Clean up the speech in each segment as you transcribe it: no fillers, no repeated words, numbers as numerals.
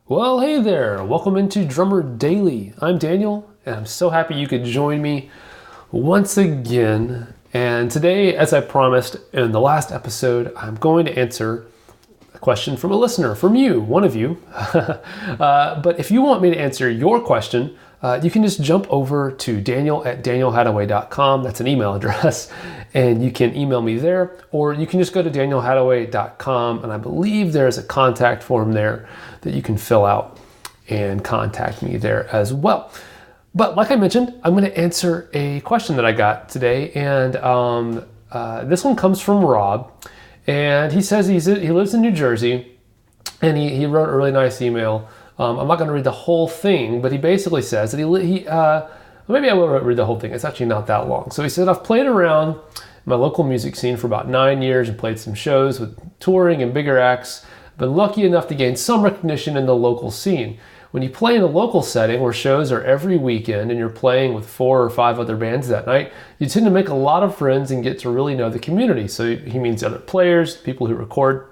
Well, hey there. Welcome into Drummer Daily. I'm Daniel, and I'm so happy you could join me once again. And today, as I promised in the last episode, I'm going to answer a question from a listener, from you, one of you. But if you want me to answer your question, you can just jump over to daniel@danielhadaway.com. That's an email address. And you can email me there, or you can just go to danielhadaway.com, and I believe there's a contact form there that you can fill out and contact me there as well. But like I mentioned, I'm going to answer a question that I got today, and this one comes from Rob, and he says he lives in New Jersey, and he wrote a really nice email. I'm not going to read the whole thing, but he basically says that maybe I will read the whole thing. It's actually not that long. So he said, I've played around my local music scene for about 9 years and played some shows with touring and bigger acts. I've been lucky enough to gain some recognition in the local scene. When you play in a local setting where shows are every weekend and you're playing with 4 or 5 other bands that night, you tend to make a lot of friends and get to really know the community. So he means other players, people who record,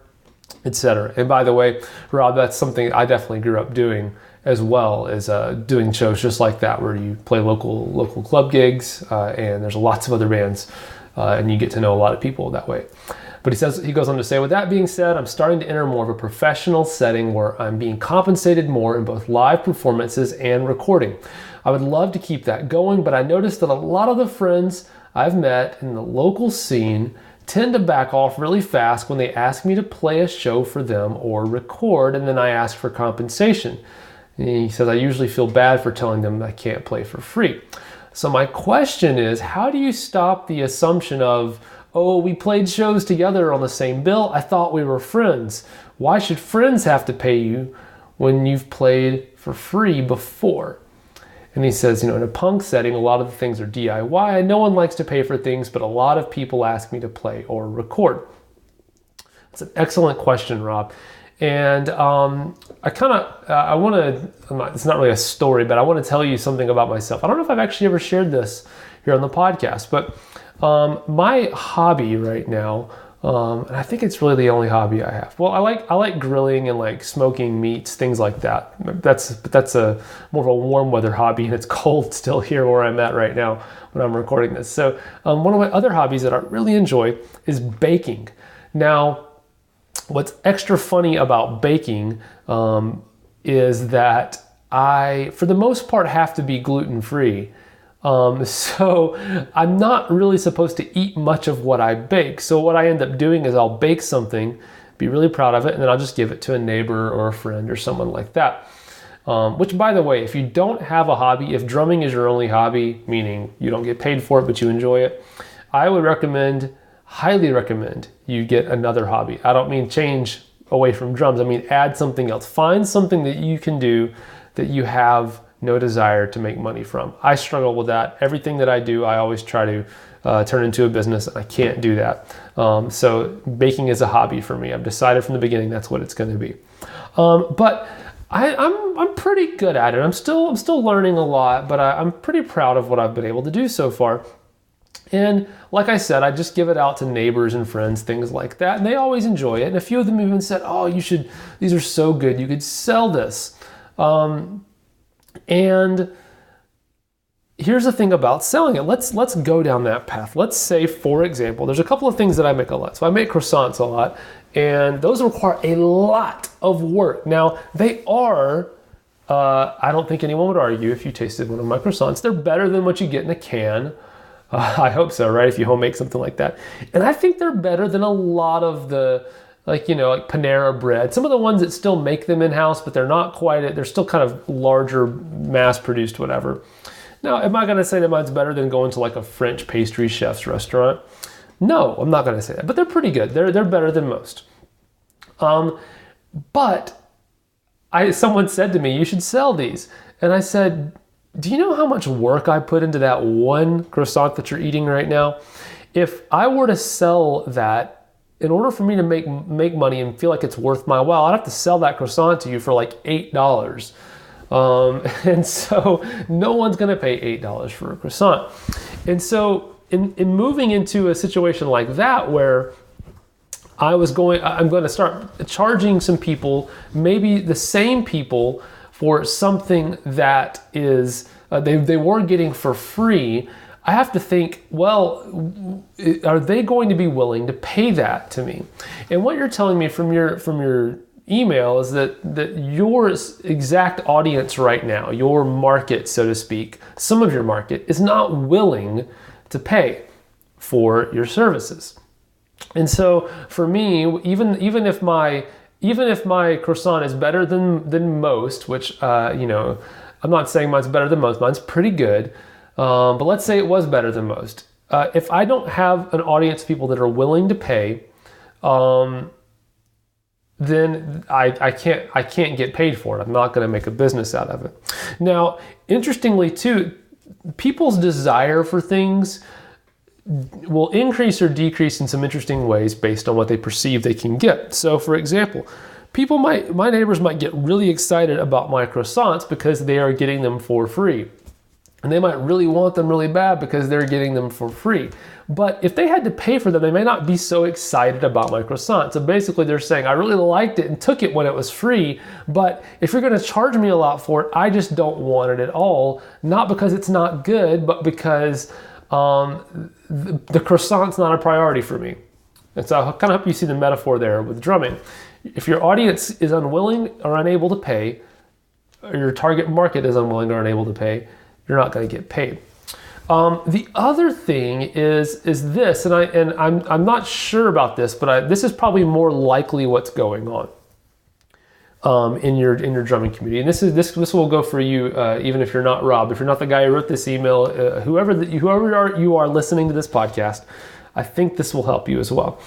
etc. And by the way, Rob, that's something I definitely grew up doing as well, as doing shows just like that where you play local club gigs and there's lots of other bands and you get to know a lot of people that way. But he goes on to say, with that being said, I'm starting to enter more of a professional setting where I'm being compensated more in both live performances and recording. I would love to keep that going, but I noticed that a lot of the friends I've met in the local scene tend to back off really fast when they ask me to play a show for them or record, and then I ask for compensation. And he says, I usually feel bad for telling them I can't play for free. So my question is, how do you stop the assumption of, oh, we played shows together on the same bill. I thought we were friends. Why should friends have to pay you when you've played for free before? And he says, in a punk setting, a lot of the things are DIY. No one likes to pay for things, but a lot of people ask me to play or record. It's an excellent question, Rob. And it's not really a story, but I want to tell you something about myself. I don't know if I've actually ever shared this here on the podcast, but my hobby right now, and I think it's really the only hobby I have. Well, I like grilling and like smoking meats, things like that. That's a more of a warm weather hobby, and it's cold still here where I'm at right now when I'm recording this. So one of my other hobbies that I really enjoy is baking. Now, what's extra funny about baking is that I, for the most part, have to be gluten-free. So I'm not really supposed to eat much of what I bake. So what I end up doing is I'll bake something, be really proud of it, and then I'll just give it to a neighbor or a friend or someone like that. Which, by the way, if you don't have a hobby, if drumming is your only hobby, meaning you don't get paid for it but you enjoy it, I would highly recommend you get another hobby. I don't mean change away from drums. I mean add something else. Find something that you can do that you have no desire to make money from. I struggle with that. Everything that I do, I always try to turn into a business, and I can't do that. So baking is a hobby for me. I've decided from the beginning that's what it's going to be. But I'm pretty good at it. I'm still learning a lot, but I'm pretty proud of what I've been able to do so far. And like I said, I just give it out to neighbors and friends, things like that, and they always enjoy it. And a few of them even said, "Oh, these are so good. You could sell this." And here's the thing about selling it. Let's go down that path. Let's say, for example, there's a couple of things that I make a lot. So I make croissants a lot, and those require a lot of work. Now, they are, I don't think anyone would argue if you tasted one of my croissants, they're better than what you get in a can. I hope so, right? If you home make something like that. And I think they're better than a lot of the, like Panera bread. Some of the ones that still make them in-house, but they're still kind of larger, mass-produced, whatever. Now, am I going to say that mine's better than going to like a French pastry chef's restaurant? No, I'm not going to say that, but they're pretty good. They're better than most. But someone said to me, you should sell these. And I said, do you know how much work I put into that one croissant that you're eating right now? If I were to sell that, in order for me to make money and feel like it's worth my while, I'd have to sell that croissant to you for like $8. And so no one's going to pay $8 for a croissant. And so in moving into a situation like that where I'm going to start charging some people, maybe the same people, for something that is they were getting for free. I have to think, well, are they going to be willing to pay that to me? And what you're telling me from your email is that your exact audience right now, your market, so to speak, some of your market is not willing to pay for your services. And so for me, even if my croissant is better than most, which I'm not saying mine's better than most, mine's pretty good, but let's say it was better than most. If I don't have an audience of people that are willing to pay, then I can't get paid for it. I'm not going to make a business out of it. Now, interestingly too, people's desire for things will increase or decrease in some interesting ways based on what they perceive they can get. So for example, my neighbors might get really excited about my croissants because they are getting them for free. And they might really want them really bad because they're getting them for free. But if they had to pay for them, they may not be so excited about my croissant. So basically they're saying, I really liked it and took it when it was free, but if you're gonna charge me a lot for it, I just don't want it at all. Not because it's not good, but because the croissant's not a priority for me. And so I kind of hope you see the metaphor there with drumming. If your audience is unwilling or unable to pay, or your target market is unwilling or unable to pay, you're not going to get paid. The other thing is this, and I'm not sure about this, but this is probably more likely what's going on in your drumming community. And this will go for you even if you're not Rob, if you're not the guy who wrote this email, whoever you are listening to this podcast, I think this will help you as well.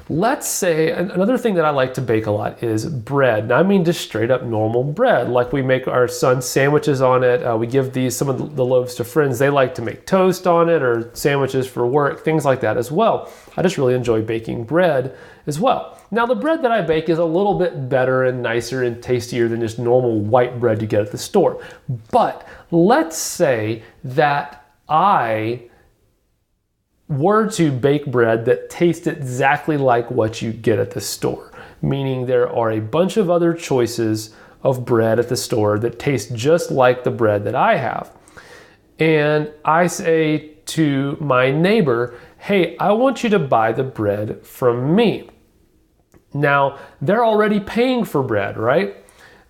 Let's say another thing that I like to bake a lot is bread. And I mean just straight up normal bread. Like we make our son's sandwiches on it. We give some of the loaves to friends. They like to make toast on it or sandwiches for work, things like that as well. I just really enjoy baking bread as well. Now the bread that I bake is a little bit better and nicer and tastier than just normal white bread you get at the store. But let's say that I were to bake bread that tastes exactly like what you get at the store, meaning there are a bunch of other choices of bread at the store that taste just like the bread that I have. And I say to my neighbor, hey, I want you to buy the bread from me. Now, they're already paying for bread, right?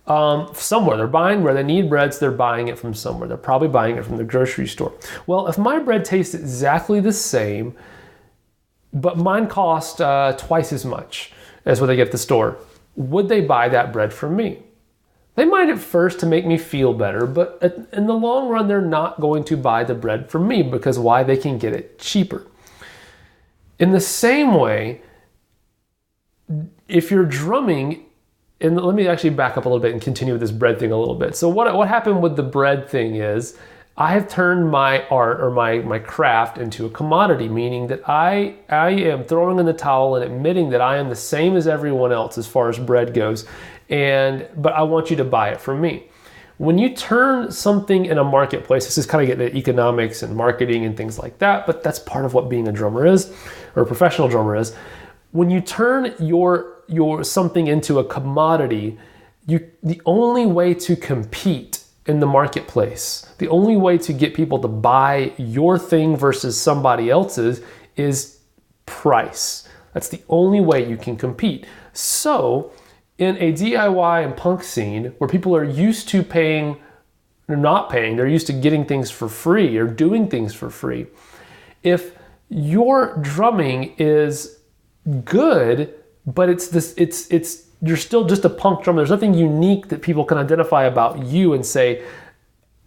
Somewhere. They're buying bread. They need bread, so they're buying it from somewhere. They're probably buying it from the grocery store. Well, if my bread tastes exactly the same, but mine cost twice as much as what they get at the store, would they buy that bread from me? They might at first to make me feel better, but in the long run, they're not going to buy the bread from me because why? They can get it cheaper. In the same way, if you're drumming, and let me actually back up a little bit and continue with this bread thing a little bit. So what happened with the bread thing is I have turned my art or my craft into a commodity, meaning that I am throwing in the towel and admitting that I am the same as everyone else as far as bread goes, but I want you to buy it from me. When you turn something in a marketplace, this is kind of getting into economics and marketing and things like that, but that's part of what being a drummer is, or a professional drummer is. When you turn your something into a commodity, the only way to compete in the marketplace, the only way to get people to buy your thing versus somebody else's is price. That's the only way you can compete. So in a DIY and punk scene where people are used to paying, or not paying, they're used to getting things for free or doing things for free. If your drumming is good, but you're still just a punk drummer. There's nothing unique that people can identify about you and say,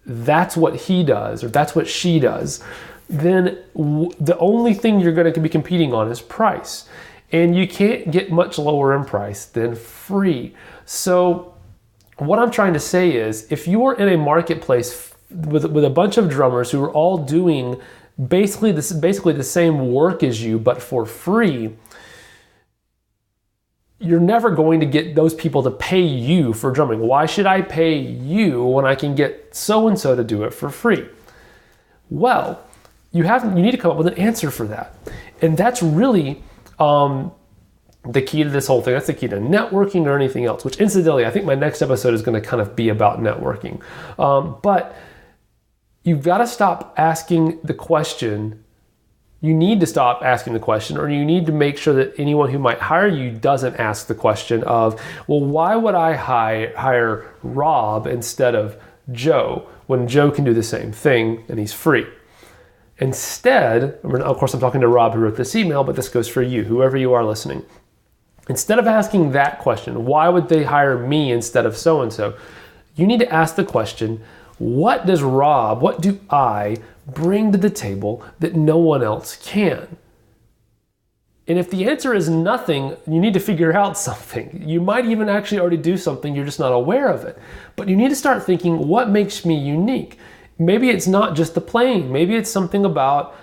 that's what he does or that's what she does. Then the only thing you're going to be competing on is price. And you can't get much lower in price than free. So what I'm trying to say is, if you are in a marketplace with a bunch of drummers who are all doing basically the same work as you, but for free, you're never going to get those people to pay you for drumming. Why should I pay you when I can get so-and-so to do it for free? Well, you need to come up with an answer for that. And that's really the key to this whole thing. That's the key to networking or anything else, which incidentally, I think my next episode is going to kind of be about networking. But you've got to stop asking the question. You need to stop asking the question, or you need to make sure that anyone who might hire you doesn't ask the question of, well, why would I hire Rob instead of Joe when Joe can do the same thing and he's free? Instead, of course, I'm talking to Rob who wrote this email, but this goes for you, whoever you are listening. Instead of asking that question, why would they hire me instead of so-and-so? You need to ask the question, what do I bring to the table that no one else can? And if the answer is nothing, you need to figure out something. You might even actually already do something, you're just not aware of it. But you need to start thinking, what makes me unique? Maybe it's not just the playing. Maybe it's something about,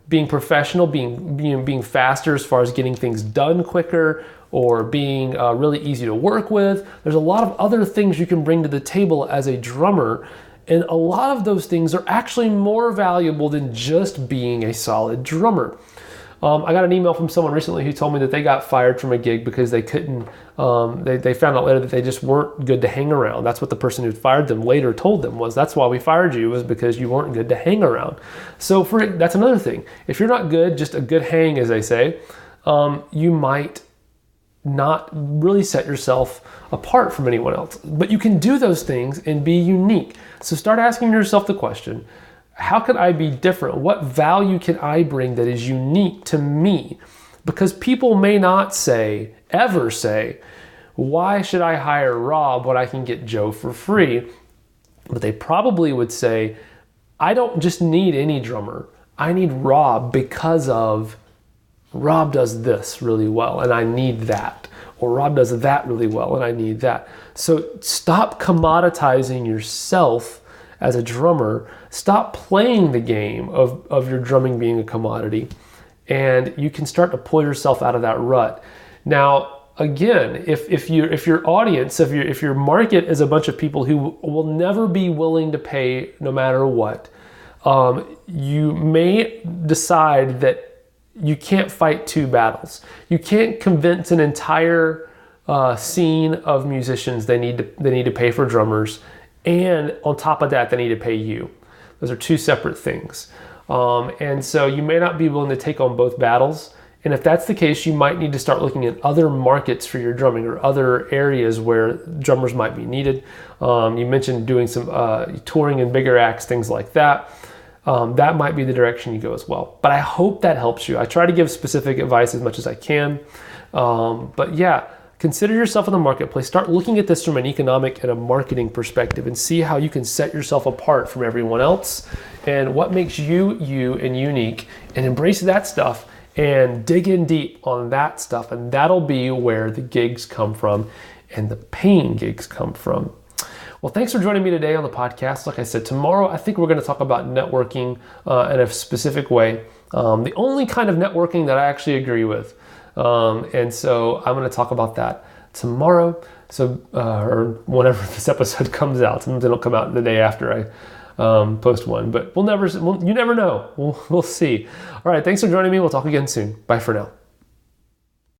being professional, being faster as far as getting things done quicker, or being really easy to work with. There's a lot of other things you can bring to the table as a drummer. And a lot of those things are actually more valuable than just being a solid drummer. I got an email from someone recently who told me that they got fired from a gig because they couldn't, they found out later that they just weren't good to hang around. That's what the person who fired them later told them was, that's why we fired you, was because you weren't good to hang around. So that's another thing. If you're not good, just a good hang, as they say, you might not really set yourself apart from anyone else. But you can do those things and be unique. So start asking yourself the question, how can I be different? What value can I bring that is unique to me? Because people may not ever say, why should I hire Rob when I can get Joe for free? But they probably would say, I don't just need any drummer. I need Rob because of Rob does this really well and I need that. Or Rob does that really well and I need that. So stop commoditizing yourself as a drummer. Stop playing the game of your drumming being a commodity, and you can start to pull yourself out of that rut. Now, again, if your audience, if your market is a bunch of people who will never be willing to pay no matter what, you may decide that you can't fight two battles. You can't convince an entire scene of musicians they need to pay for drummers, and on top of that, they need to pay you. Those are two separate things. And so you may not be willing to take on both battles. And if that's the case, you might need to start looking at other markets for your drumming or other areas where drummers might be needed. You mentioned doing some touring in bigger acts, things like that. That might be the direction you go as well. But I hope that helps you. I try to give specific advice as much as I can. But yeah, consider yourself in the marketplace. Start looking at this from an economic and a marketing perspective and see how you can set yourself apart from everyone else and what makes you and unique, and embrace that stuff and dig in deep on that stuff. And that'll be where the gigs come from and the paying gigs come from. Well, thanks for joining me today on the podcast. Like I said, tomorrow I think we're going to talk about networking in a specific way. The only kind of networking that I actually agree with. And so I'm going to talk about that tomorrow. So, or whenever this episode comes out. Sometimes it'll come out the day after I post one, but you never know. We'll see. All right. Thanks for joining me. We'll talk again soon. Bye for now.